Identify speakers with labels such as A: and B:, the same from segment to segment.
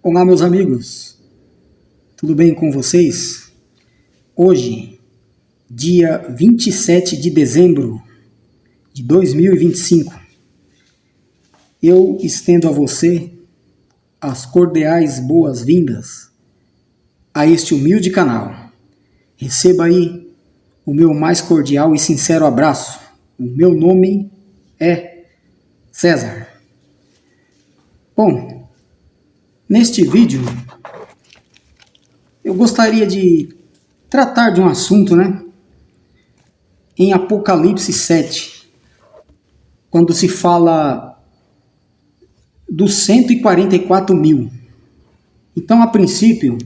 A: Olá, meus amigos, tudo bem com vocês? Hoje, dia 27 de dezembro de 2025, eu estendo a você as cordiais boas-vindas a este humilde canal. Receba aí o meu mais cordial e sincero abraço. O meu nome é César. Bom, neste vídeo eu gostaria de tratar de um assunto, em Apocalipse 7, quando se fala dos 144 mil. Então, a princípio,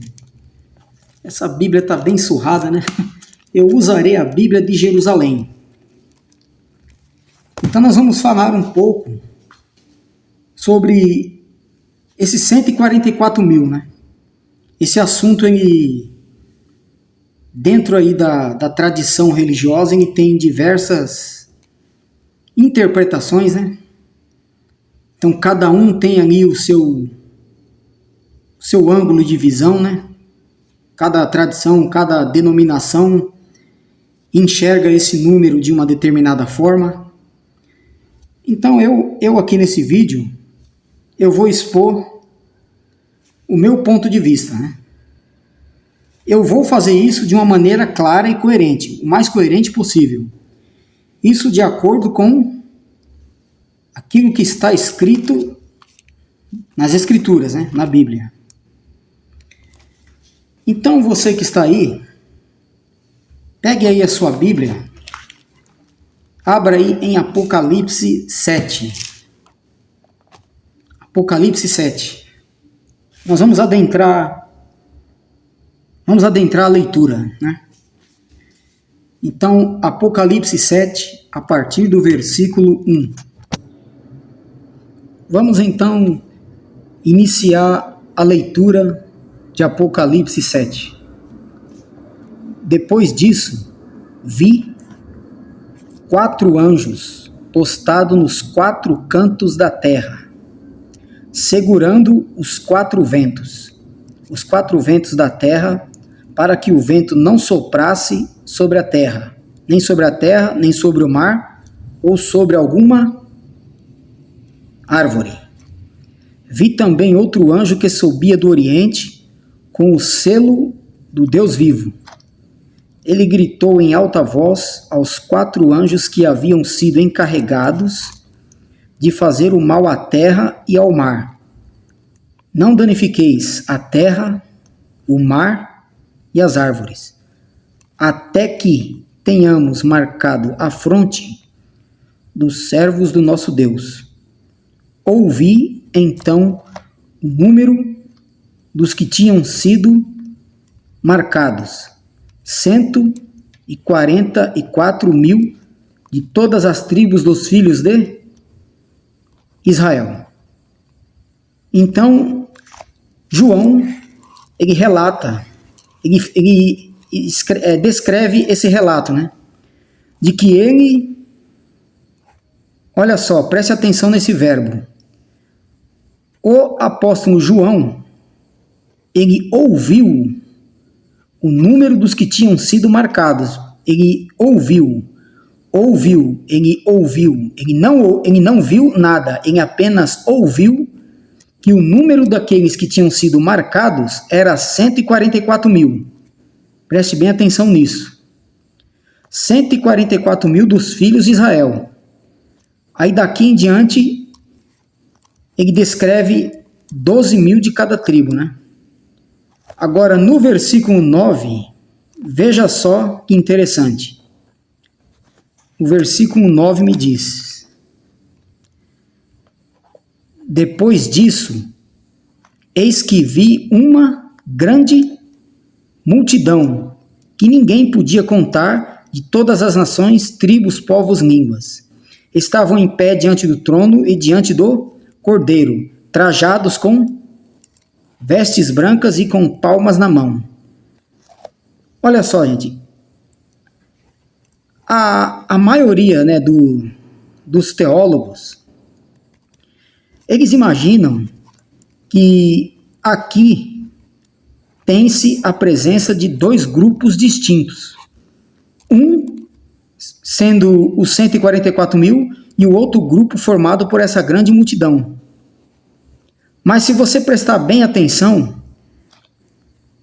A: essa Bíblia está bem surrada, Eu usarei a Bíblia de Jerusalém. Então, nós vamos falar um pouco sobre esses 144 mil, Esse assunto, dentro aí da tradição religiosa, ele tem diversas interpretações, Então, cada um tem ali o seu ângulo de visão, Cada tradição, cada denominação enxerga esse número de uma determinada forma. Então, eu aqui nesse vídeo, eu vou expor o meu ponto de vista, Eu vou fazer isso de uma maneira clara e coerente, o mais coerente possível. Isso de acordo com aquilo que está escrito nas Escrituras, na Bíblia. Então, você que está aí, pegue aí a sua Bíblia, abra aí em Apocalipse 7. Apocalipse 7. Nós vamos adentrar a leitura, Então, Apocalipse 7, a partir do versículo 1. Vamos então iniciar a leitura de Apocalipse 7. Depois disso, vi 4 anjos postados nos 4 cantos da terra, segurando os 4 ventos da terra, para que o vento não soprasse sobre a terra, nem sobre o mar, ou sobre alguma árvore. Vi também outro anjo que subia do Oriente, com o selo do Deus vivo. Ele gritou em alta voz aos 4 anjos que haviam sido encarregados de fazer o mal à terra e ao mar. Não danifiqueis a terra, o mar e as árvores, até que tenhamos marcado a fronte dos servos do nosso Deus. Ouvi então o número dos que tinham sido marcados: 144 mil de todas as tribos dos filhos de Israel. Então, João, ele relata, ele descreve esse relato, de que ele, olha só, preste atenção nesse verbo. O apóstolo João, ele ouviu o número dos que tinham sido marcados. Ele ele não viu nada, ele apenas ouviu que o número daqueles que tinham sido marcados era 144 mil. Preste bem atenção nisso. 144 mil dos filhos de Israel. Aí daqui em diante, ele descreve 12 mil de cada tribo, Agora, no versículo 9, veja só que interessante. O versículo 9 me diz: depois disso, eis que vi uma grande multidão, que ninguém podia contar, de todas as nações, tribos, povos, línguas. Estavam em pé diante do trono e diante do Cordeiro, trajados com vestes brancas e com palmas na mão. Olha só, gente. A maioria dos teólogos, eles imaginam que aqui tem-se a presença de dois grupos distintos. Um sendo os 144 mil e o outro grupo formado por essa grande multidão. Mas se você prestar bem atenção,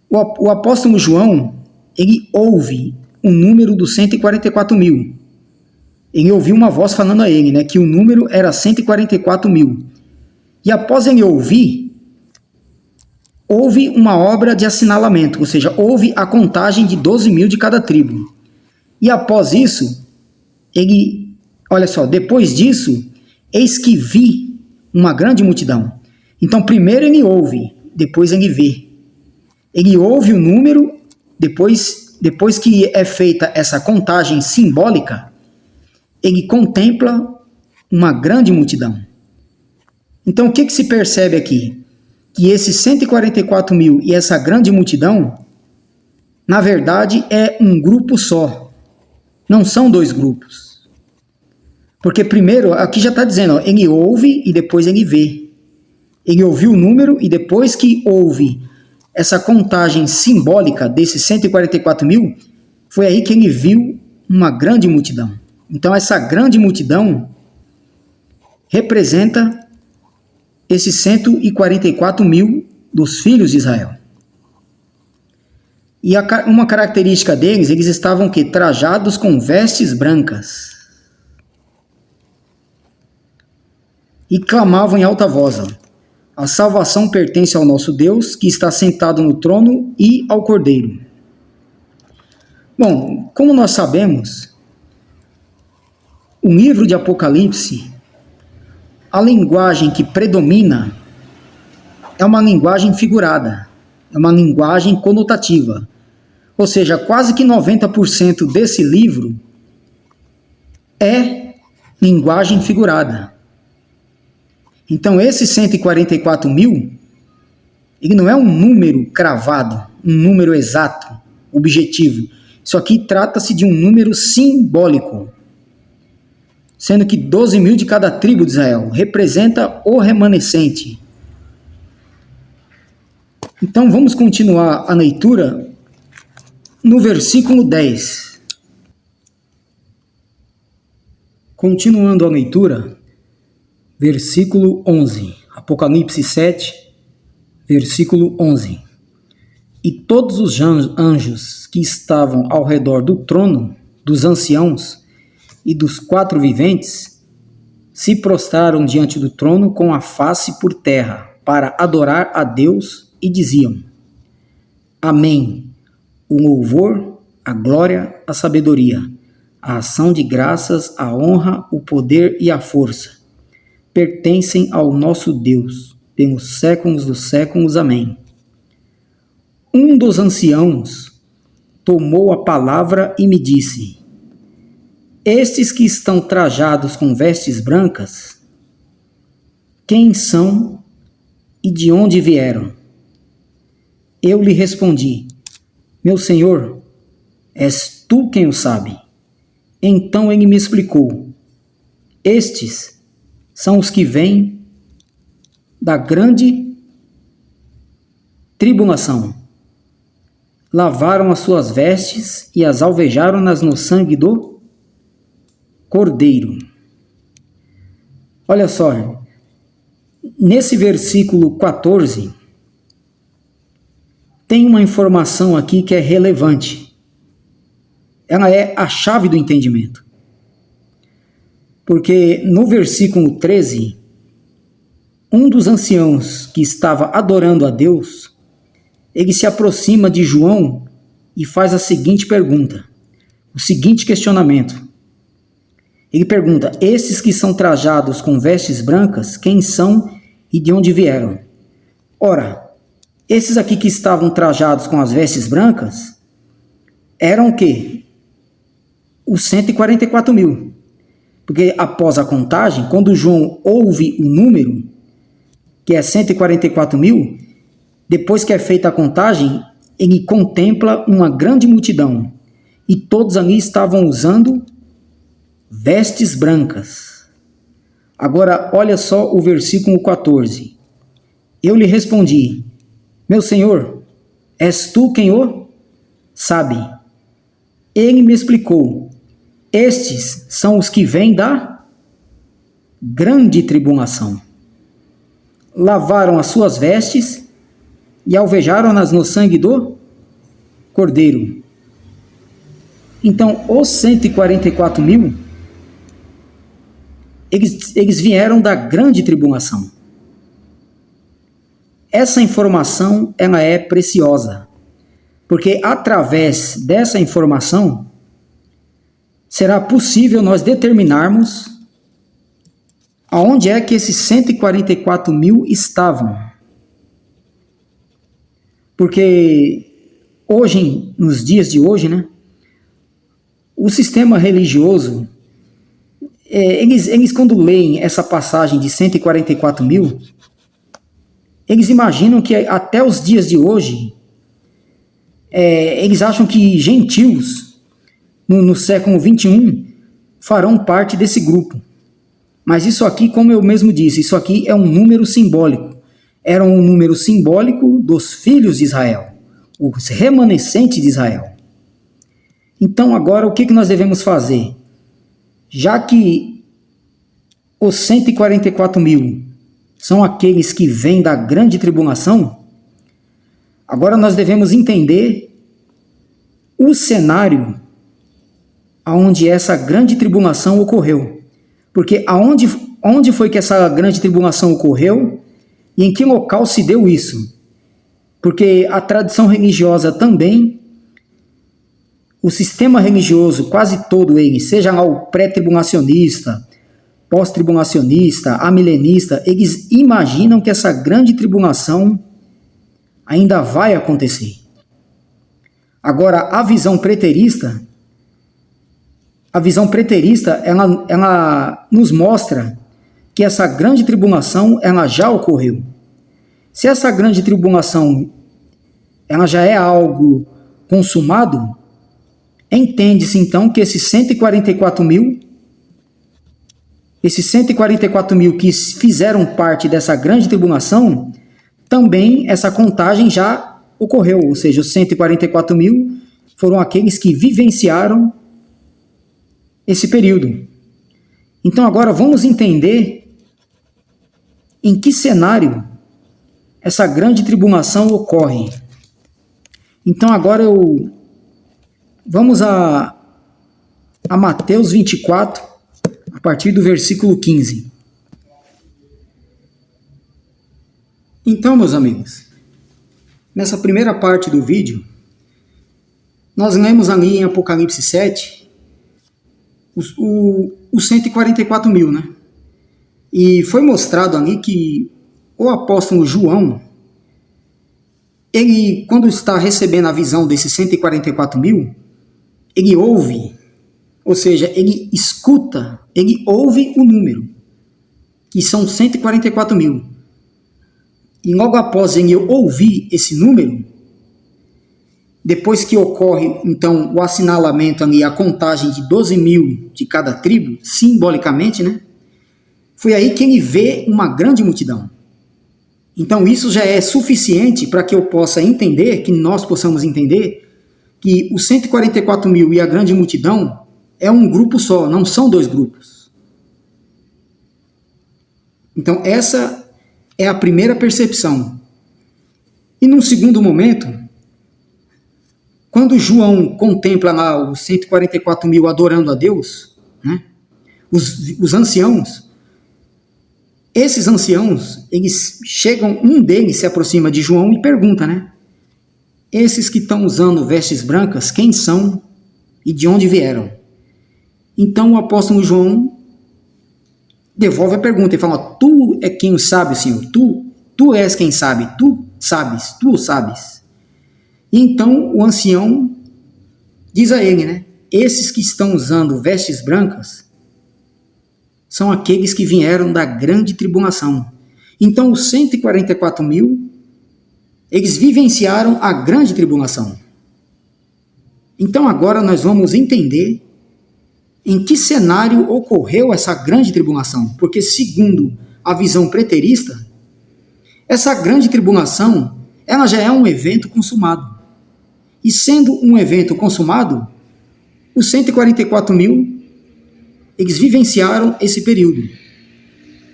A: o apóstolo João, ele ouve o número dos 144 mil. Ele ouviu uma voz falando a ele, né, que o número era 144 mil. E após ele ouvir, houve uma obra de assinalamento, ou seja, houve a contagem de 12 mil de cada tribo. E após isso, ele, olha só, depois disso, eis que vi uma grande multidão. Então, primeiro ele ouve, depois ele vê. Ele ouve o número, depois que é feita essa contagem simbólica, ele contempla uma grande multidão. Então, o que se percebe aqui? Que esses 144 mil e essa grande multidão, na verdade, é um grupo só. Não são dois grupos. Porque primeiro, aqui já está dizendo, ó, ele ouve e depois ele vê. Ele ouviu o número e depois que houve essa contagem simbólica desses 144 mil, foi aí que ele viu uma grande multidão. Então essa grande multidão representa esses 144 mil dos filhos de Israel. E uma característica deles, eles estavam que trajados com vestes brancas. E clamavam em alta voz: a salvação pertence ao nosso Deus, que está sentado no trono, e ao Cordeiro. Bom, como nós sabemos, o livro de Apocalipse, a linguagem que predomina é uma linguagem figurada, é uma linguagem conotativa. Ou seja, quase que 90% desse livro é linguagem figurada. Então, esses 144 mil, ele não é um número cravado, um número exato, objetivo. Isso aqui trata-se de um número simbólico, sendo que 12 mil de cada tribo de Israel representa o remanescente. Então, vamos continuar a leitura no versículo 10. Continuando a leitura, versículo 11, Apocalipse 7, versículo 11. E todos os anjos que estavam ao redor do trono, dos anciãos e dos quatro viventes, se prostraram diante do trono com a face por terra, para adorar a Deus, e diziam: Amém. O louvor, a glória, a sabedoria, a ação de graças, a honra, o poder e a força pertencem ao nosso Deus, pelos séculos dos séculos. Amém. Um dos anciãos tomou a palavra e me disse: Estes que estão trajados com vestes brancas, quem são e de onde vieram? Eu lhe respondi: Meu Senhor, és tu quem o sabe. Então ele me explicou: Estes são os que vêm da grande tribulação. Lavaram as suas vestes e as alvejaram-nas no sangue do Cordeiro. Olha só, nesse versículo 14, tem uma informação aqui que é relevante. Ela é a chave do entendimento. Porque no versículo 13, um dos anciãos que estava adorando a Deus, ele se aproxima de João e faz a seguinte pergunta, o seguinte questionamento. Ele pergunta: esses que são trajados com vestes brancas, quem são e de onde vieram? Ora, esses aqui que estavam trajados com as vestes brancas eram o quê? Os 144 mil. Porque após a contagem, quando João ouve o número, que é 144 mil, depois que é feita a contagem, ele contempla uma grande multidão. E todos ali estavam usando vestes brancas. Agora, olha só o versículo 14. Eu lhe respondi: Meu Senhor, és tu quem o sabe? Ele me explicou, estes são os que vêm da grande tribulação. Lavaram as suas vestes e alvejaram-nas no sangue do Cordeiro. Então, os 144 mil, eles vieram da grande tribulação. Essa informação, ela é preciosa, porque através dessa informação, será possível nós determinarmos aonde é que esses 144 mil estavam. Porque hoje, nos dias de hoje, né, o sistema religioso, eles quando leem essa passagem de 144 mil, eles imaginam que até os dias de hoje, eles acham que gentios, no século 21, farão parte desse grupo. Mas isso aqui, como eu mesmo disse, isso aqui é um número simbólico. Era um número simbólico dos filhos de Israel, os remanescentes de Israel. Então agora o que nós devemos fazer? Já que os 144 mil são aqueles que vêm da grande tribulação, agora nós devemos entender o cenário onde essa grande tribulação ocorreu. Porque onde foi que essa grande tribulação ocorreu e em que local se deu isso? Porque a tradição religiosa também, o sistema religioso, quase todo ele, seja lá o pré-tribulacionista, pós-tribulacionista, amilenista, eles imaginam que essa grande tribulação ainda vai acontecer. Agora, a visão preterista, ela nos mostra que essa grande tribulação, ela já ocorreu. Se essa grande tribulação, ela já é algo consumado, entende-se então que esses 144 mil que fizeram parte dessa grande tribulação, também essa contagem já ocorreu, ou seja, os 144 mil foram aqueles que vivenciaram esse período. Então agora vamos entender em que cenário essa grande tribulação ocorre. Então agora vamos a Mateus 24, a partir do versículo 15. Então, meus amigos, nessa primeira parte do vídeo, nós lemos ali em Apocalipse 7 os 144 mil, né? E foi mostrado ali que o apóstolo João, ele, quando está recebendo a visão desses 144 mil, ele ouve, ou seja, ele escuta, ele ouve o número, que são 144 mil. E logo após ele ouvir esse número, depois que ocorre, então, o assinalamento ali, a contagem de 12 mil de cada tribo, simbolicamente, né? Foi aí que ele vê uma grande multidão. Então, isso já é suficiente para que eu possa entender, que nós possamos entender, que os 144 mil e a grande multidão é um grupo só, não são dois grupos. Então, essa é a primeira percepção. E num segundo momento, quando João contempla lá os 144 mil adorando a Deus, né, os anciãos, esses anciãos, eles chegam, um deles se aproxima de João e pergunta, né, esses que estão usando vestes brancas, quem são e de onde vieram? Então o apóstolo João devolve a pergunta e fala, tu é quem sabe, Senhor, tu és quem sabe, tu o sabes. E então o ancião diz a ele, né, esses que estão usando vestes brancas são aqueles que vieram da grande tribulação. Então os 144 mil, eles vivenciaram a grande tribulação. Então agora nós vamos entender em que cenário ocorreu essa grande tribulação. Porque segundo a visão preterista, essa grande tribulação, ela já é um evento consumado. E sendo um evento consumado, os 144 mil, eles vivenciaram esse período.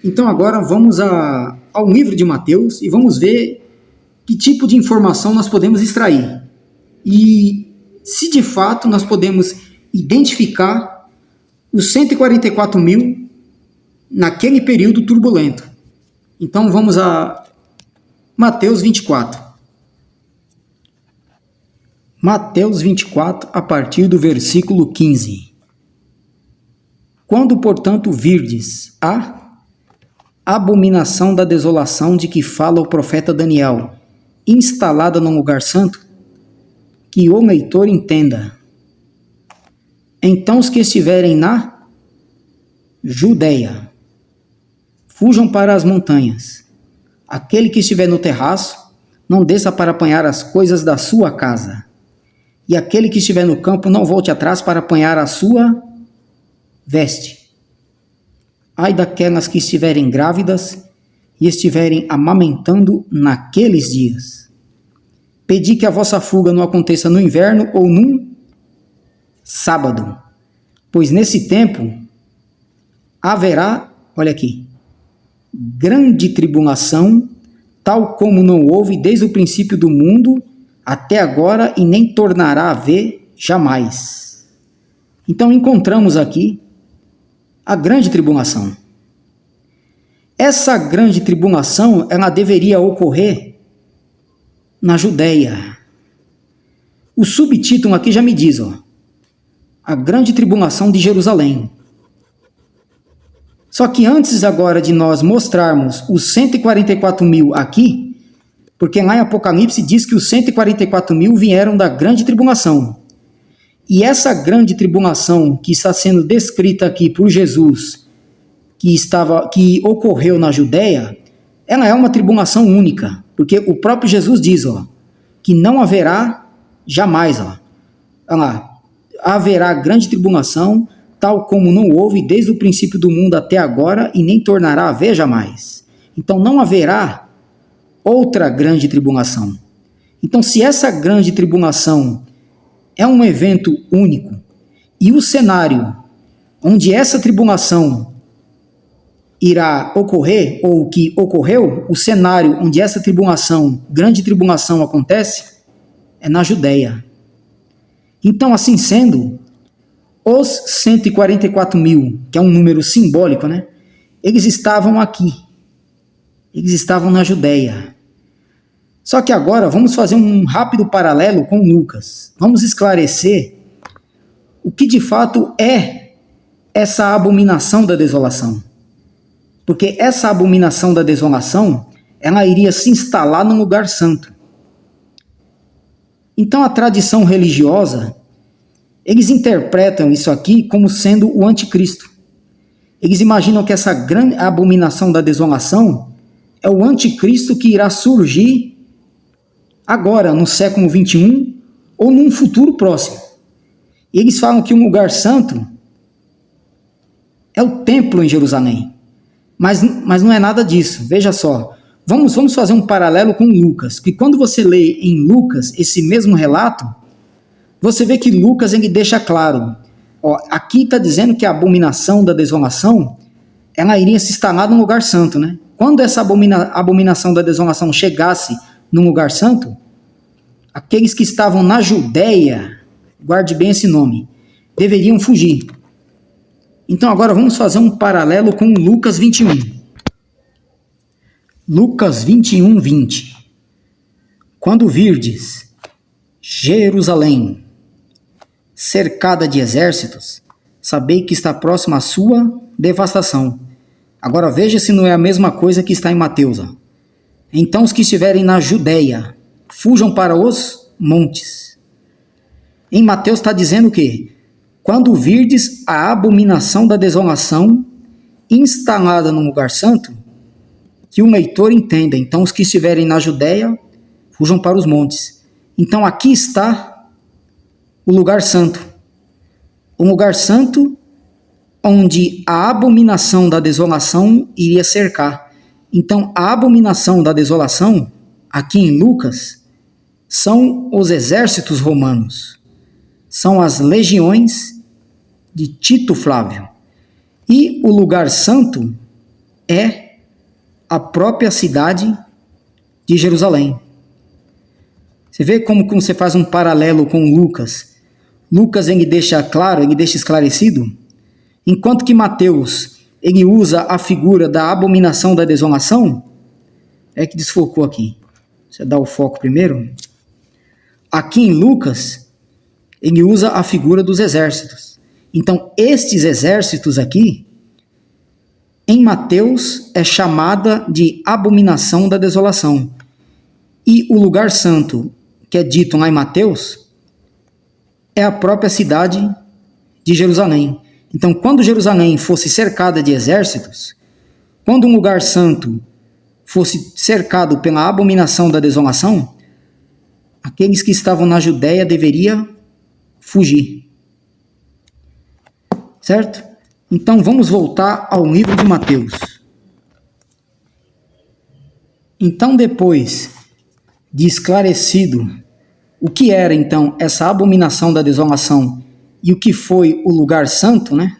A: Então agora vamos ao livro de Mateus e vamos ver que tipo de informação nós podemos extrair. E se de fato nós podemos identificar os 144 mil naquele período turbulento. Então vamos a Mateus 24. Mateus 24, a partir do versículo 15. Quando, portanto, virdes a abominação da desolação de que fala o profeta Daniel, instalada num lugar santo, que o leitor entenda. Então os que estiverem na Judeia, fujam para as montanhas. Aquele que estiver no terraço, não desça para apanhar as coisas da sua casa. E aquele que estiver no campo, não volte atrás para apanhar a sua veste. Ai daquelas que estiverem grávidas e estiverem amamentando naqueles dias. Pedi que a vossa fuga não aconteça no inverno ou num sábado, pois nesse tempo haverá, olha aqui, grande tribulação, tal como não houve desde o princípio do mundo até agora e nem tornará a haver jamais. Então encontramos aqui a grande tribulação. Essa grande tribulação, ela deveria ocorrer na Judeia. O subtítulo aqui já me diz, a grande tribulação de Jerusalém. Só que antes agora de nós mostrarmos os 144 mil aqui, porque lá em Apocalipse diz que os 144 mil vieram da grande tribulação. E essa grande tribulação que está sendo descrita aqui por Jesus, que ocorreu na Judeia, ela é uma tribulação única, porque o próprio Jesus diz, que não haverá jamais, haverá grande tribulação, tal como não houve desde o princípio do mundo até agora e nem tornará a haver jamais. Então não haverá outra grande tribulação. Então se essa grande tribulação é um evento único e o cenário onde essa tribulação irá ocorrer, ou que ocorreu, o cenário onde essa tribulação, grande tribulação acontece, é na Judeia. Então, assim sendo, os 144 mil, que é um número simbólico, eles estavam aqui. Eles estavam na Judeia. Só que agora vamos fazer um rápido paralelo com Lucas. Vamos esclarecer o que de fato é essa abominação da desolação. Porque essa abominação da desolação, ela iria se instalar num lugar santo. Então a tradição religiosa, eles interpretam isso aqui como sendo o anticristo. Eles imaginam que essa grande abominação da desolação é o anticristo que irá surgir agora, no século 21, ou num futuro próximo. E eles falam que um lugar santo é o templo em Jerusalém. Mas não é nada disso. Veja só. Vamos fazer um paralelo com Lucas, que quando você lê em Lucas esse mesmo relato, você vê que Lucas ele deixa claro. Aqui está dizendo que a abominação da desolação, ela iria se instalar num lugar santo, Quando essa abominação da desolação chegasse num lugar santo, aqueles que estavam na Judeia, guarde bem esse nome, deveriam fugir. Então agora vamos fazer um paralelo com Lucas 21. Lucas 21, 20. Quando virdes Jerusalém cercada de exércitos, sabei que está próxima a sua devastação. Agora veja se não é a mesma coisa que está em Mateus. Então os que estiverem na Judeia, fujam para os montes. Em Mateus está dizendo o quê? Quando virdes a abominação da desolação instalada num lugar santo, que o leitor entenda. Então os que estiverem na Judeia, fujam para os montes. Então aqui está o lugar santo. Um lugar santo onde a abominação da desolação iria cercar. Então a abominação da desolação aqui em Lucas são os exércitos romanos, são as legiões de Tito Flávio. E o lugar santo é a própria cidade de Jerusalém. Você vê como você faz um paralelo com Lucas. Lucas ele deixa claro, ele deixa esclarecido, enquanto que Mateus ele usa a figura da abominação da desolação. É que desfocou aqui. Você dá o foco primeiro. Aqui em Lucas, ele usa a figura dos exércitos. Então, estes exércitos aqui, em Mateus, é chamada de abominação da desolação. E o lugar santo, que é dito lá em Mateus, é a própria cidade de Jerusalém. Então, quando Jerusalém fosse cercada de exércitos, quando um lugar santo fosse cercado pela abominação da desolação, aqueles que estavam na Judéia deveriam fugir. Certo? Então vamos voltar ao livro de Mateus. Então, depois de esclarecido o que era então essa abominação da desolação e o que foi o lugar santo, né?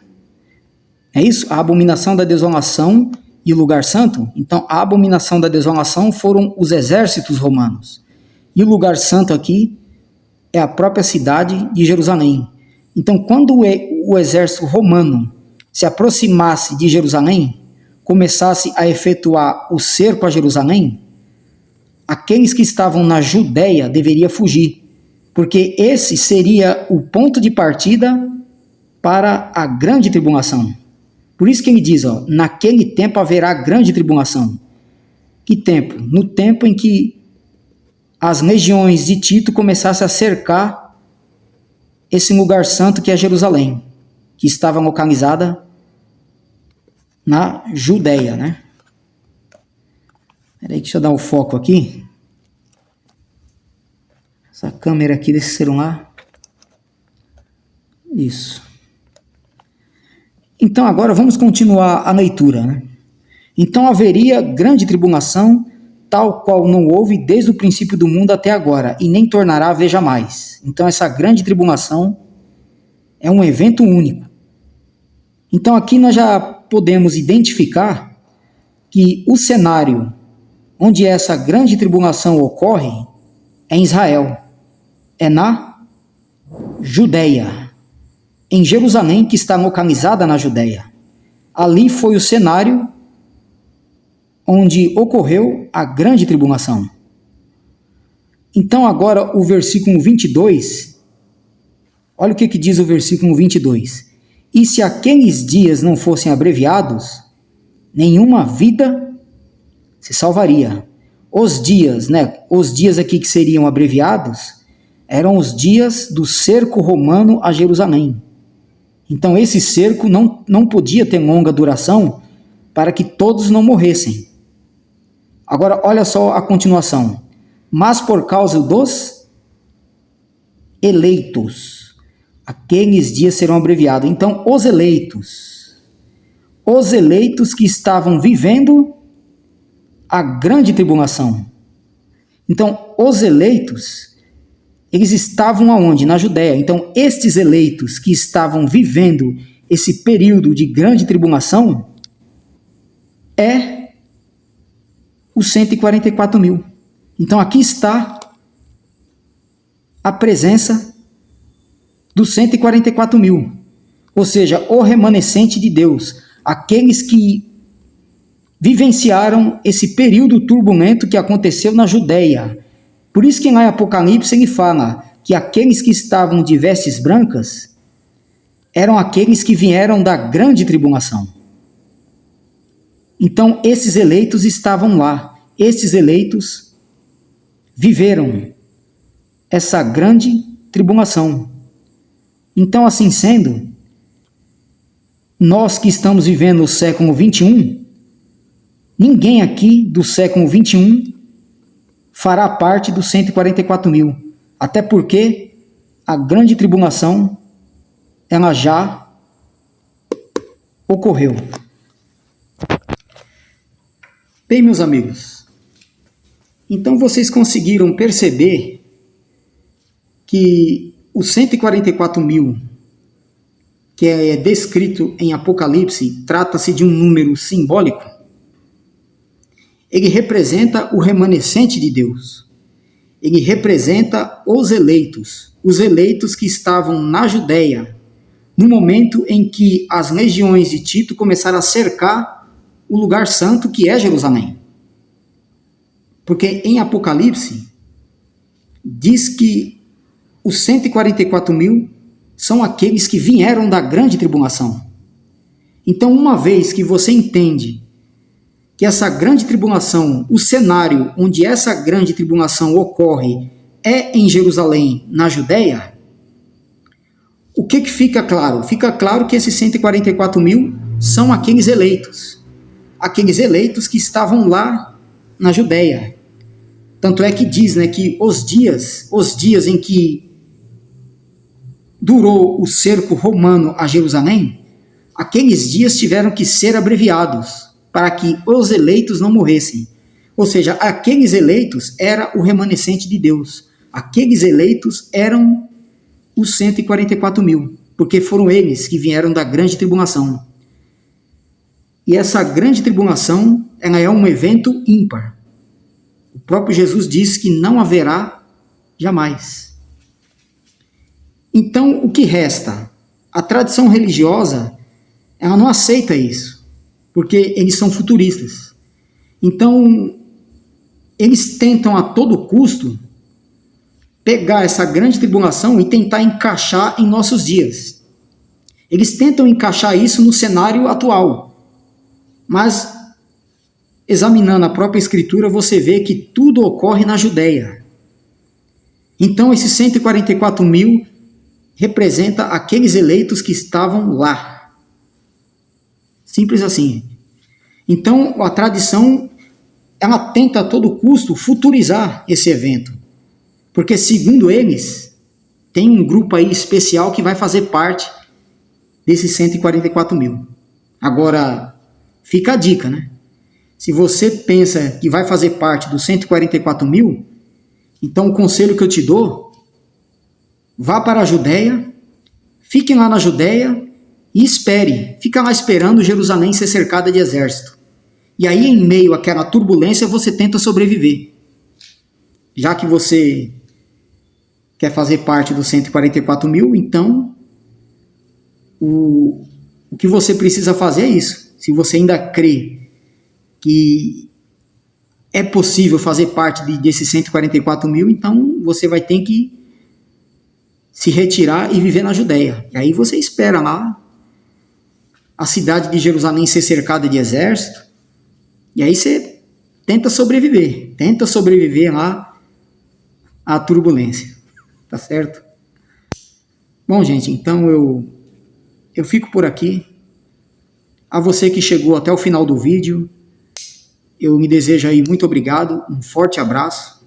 A: É isso? A abominação da desolação e o lugar santo. Então, a abominação da desolação foram os exércitos romanos. E o lugar santo aqui é a própria cidade de Jerusalém. Então, quando o exército romano se aproximasse de Jerusalém, começasse a efetuar o cerco a Jerusalém, aqueles que estavam na Judéia deveriam fugir, porque esse seria o ponto de partida para a grande tribulação. Por isso que ele diz, naquele tempo haverá grande tribulação. Que tempo? No tempo em que as legiões de Tito começassem a cercar esse lugar santo que é Jerusalém, que estava localizada na Judéia, né? Peraí, deixa eu dar o foco aqui. Essa câmera aqui desse celular. Isso. Então agora vamos continuar a leitura, né? Então haveria grande tribulação, tal qual não houve desde o princípio do mundo até agora, e nem tornará a haver jamais. Então essa grande tribulação é um evento único. Então aqui nós já podemos identificar que o cenário onde essa grande tribulação ocorre é em Israel, é na Judéia, em Jerusalém, que está localizada na Judéia. Ali foi o cenário onde ocorreu a grande tribulação. Então agora o versículo 22, olha o que diz o versículo 22. E se aqueles dias não fossem abreviados, nenhuma vida se salvaria. Os dias, né? Os dias aqui que seriam abreviados eram os dias do cerco romano a Jerusalém. Então esse cerco não podia ter longa duração para que todos não morressem. Agora olha só a continuação. Mas por causa dos eleitos, aqueles dias serão abreviados. Então os eleitos que estavam vivendo a grande tribulação. Então os eleitos, eles estavam aonde? Na Judéia. Então, estes eleitos que estavam vivendo esse período de grande tribulação é os 144 mil. Então, aqui está a presença dos 144 mil. Ou seja, o remanescente de Deus. Aqueles que vivenciaram esse período turbulento que aconteceu na Judéia. Por isso que lá em Apocalipse ele fala que aqueles que estavam de vestes brancas eram aqueles que vieram da grande tribulação. Então esses eleitos estavam lá, esses eleitos viveram essa grande tribulação. Então, assim sendo, nós que estamos vivendo o século 21, ninguém aqui do século 21 fará parte dos 144 mil. Até porque a grande tribulação, ela já ocorreu. Bem, meus amigos, Então vocês conseguiram perceber que os 144 mil, que é descrito em Apocalipse, trata-se de um número simbólico? Ele representa o remanescente de Deus. Ele representa os eleitos que estavam na Judéia, no momento em que as legiões de Tito começaram a cercar o lugar santo que é Jerusalém. Porque em Apocalipse diz que os 144 mil são aqueles que vieram da grande tribulação. Então, uma vez que você entende que essa grande tribulação, o cenário onde essa grande tribulação ocorre é em Jerusalém, na Judéia, o que fica claro? Fica claro que esses 144 mil são aqueles eleitos que estavam lá na Judéia. Tanto é que diz, né, que os dias em que durou o cerco romano a Jerusalém, aqueles dias tiveram que ser abreviados para que os eleitos não morressem. Ou seja, aqueles eleitos era o remanescente de Deus. Aqueles eleitos eram os 144 mil, porque foram eles que vieram da grande tribulação. E essa grande tribulação, ela é um evento ímpar. O próprio Jesus disse que não haverá jamais. Então, o que resta? A tradição religiosa, ela não aceita isso, porque eles são futuristas. Então, eles tentam a todo custo pegar essa grande tribulação e tentar encaixar em nossos dias. Eles tentam encaixar isso no cenário atual, mas examinando a própria Escritura, você vê que tudo ocorre na Judéia. Então, esses 144 mil representa aqueles eleitos que estavam lá. Simples assim. Então, a tradição, ela tenta a todo custo futurizar esse evento. Porque, segundo eles, tem um grupo aí especial que vai fazer parte desses 144 mil. Agora, fica a dica, né? Se você pensa que vai fazer parte dos 144 mil, então o conselho que eu te dou, vá para a Judéia, fique lá na Judéia e espere. Fica lá esperando Jerusalém ser cercada de exército. E aí, em meio àquela turbulência, você tenta sobreviver. Já que você quer fazer parte dos 144 mil, então o que você precisa fazer é isso. Se você ainda crê que é possível fazer parte desses 144 mil, então você vai ter que se retirar e viver na Judéia. E aí você espera lá a cidade de Jerusalém ser cercada de exército, e aí você tenta sobreviver lá à turbulência, tá certo? Bom, gente, então eu fico por aqui. A você que chegou até o final do vídeo, eu me desejo aí muito obrigado, um forte abraço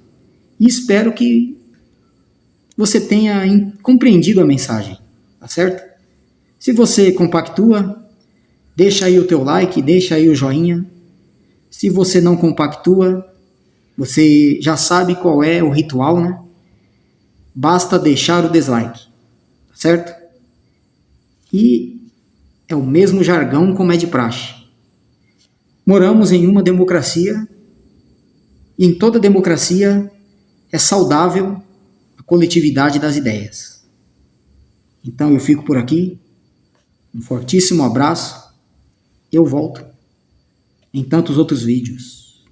A: e espero que você tenha compreendido a mensagem, tá certo? Se você compactua, deixa aí o teu like, deixa aí o joinha. Se você não compactua, você já sabe qual é o ritual, né? Basta deixar o dislike, tá certo? E é o mesmo jargão como é de praxe. Moramos em uma democracia e em toda democracia é saudável a coletividade das ideias. Então eu fico por aqui, um fortíssimo abraço, eu volto em tantos outros vídeos.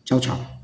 A: Tchau, tchau.